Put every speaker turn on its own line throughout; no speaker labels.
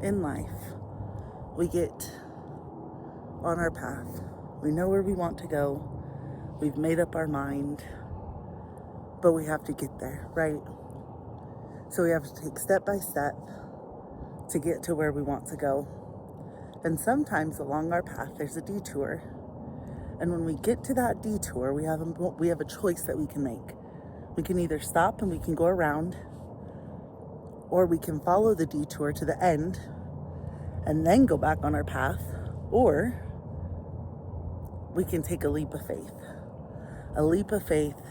in life, we get on our path. We know where we want to go. We've made up our mind, but we have to get there, right? So we have to take step by step to get to where we want to go. And sometimes along our path, there's a detour. And when we get to that detour, we have a choice that we can make. We can either stop and we can go around, or we can follow the detour to the end and then go back on our path, or we can take a leap of faith. A leap of faith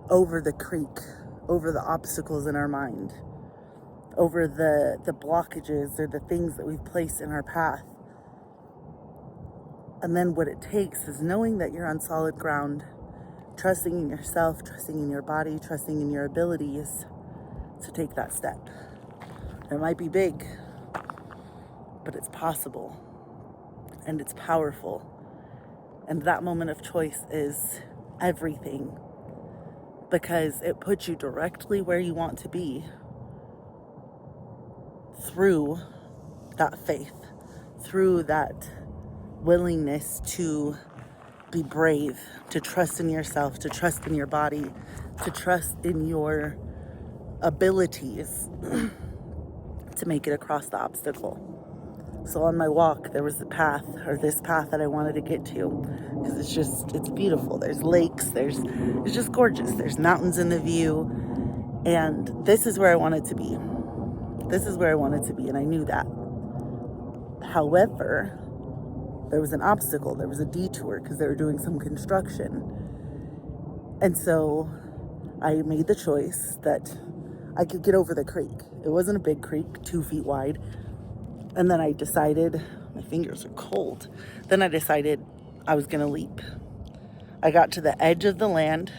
over the creek, over the obstacles in our mind, over the blockages or the things that we've placed in our path. And then what it takes is knowing that you're on solid ground, trusting in yourself, trusting in your body, trusting in your abilities to take that step. It might be big, but it's possible and it's powerful. And that moment of choice is everything, because it puts you directly where you want to be through that faith, through that willingness to be brave, to trust in yourself, to trust in your body, to trust in your abilities to make it across the obstacle. So on my walk, there was this path that I wanted to get to, because it's beautiful. There's lakes, it's just gorgeous. There's mountains in the view, and this is where I wanted to be. This is where I wanted to be, and I knew that. However, there was an obstacle, there was a detour, because they were doing some construction. And so I made the choice that I could get over the creek. It wasn't a big creek, 2 feet wide. And then I decided, my fingers are cold. Then I decided I was gonna leap. I got to the edge of the land.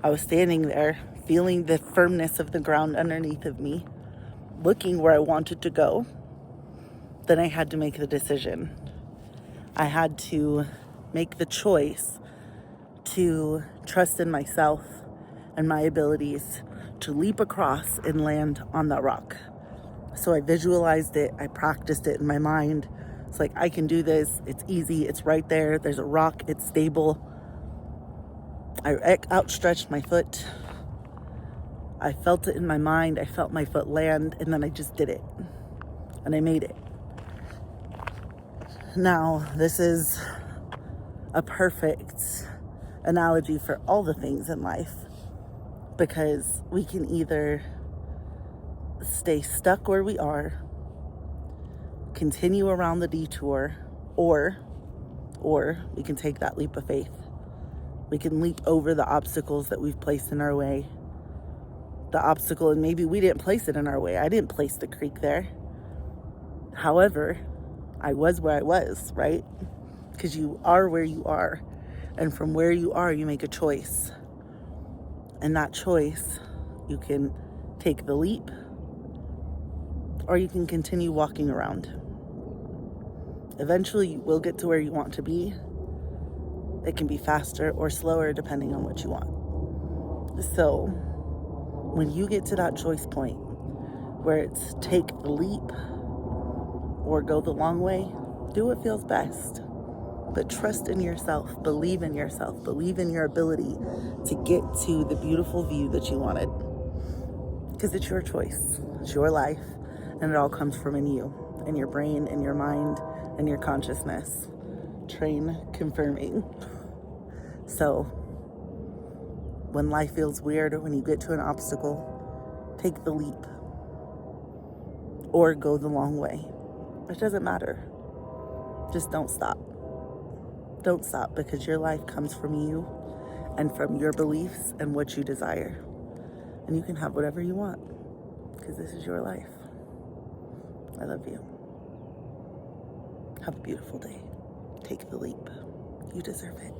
I was standing there, feeling the firmness of the ground underneath of me, looking where I wanted to go. Then I had to make the decision. I had to make the choice to trust in myself and my abilities to leap across and land on that rock. So I visualized it, I practiced it in my mind. It's like, I can do this, it's easy, it's right there, there's a rock, it's stable. I outstretched my foot. I felt it in my mind, I felt my foot land, and then I just did it. And I made it. Now, this is a perfect analogy for all the things in life, because we can either stay stuck where we are, continue around the detour, or we can take that leap of faith. We can leap over the obstacles that we've placed in our way. The obstacle, and maybe we didn't place it in our way. I didn't place the creek there. However, I was where I was, right? Because you are where you are. And from where you are, you make a choice. And that choice, you can take the leap, or you can continue walking around. Eventually, you will get to where you want to be. It can be faster or slower depending on what you want. So, when you get to that choice point where it's take the leap or go the long way, do what feels best. But trust in yourself, believe in yourself, believe in your ability to get to the beautiful view that you wanted. Because it's your choice, it's your life, and it all comes from in you, in your brain, in your mind, in your consciousness. Train confirming. So, when life feels weird, or when you get to an obstacle, take the leap or go the long way. It doesn't matter. Just don't stop. Don't stop, because your life comes from you and from your beliefs and what you desire. And you can have whatever you want, because this is your life. I love you. Have a beautiful day. Take the leap. You deserve it.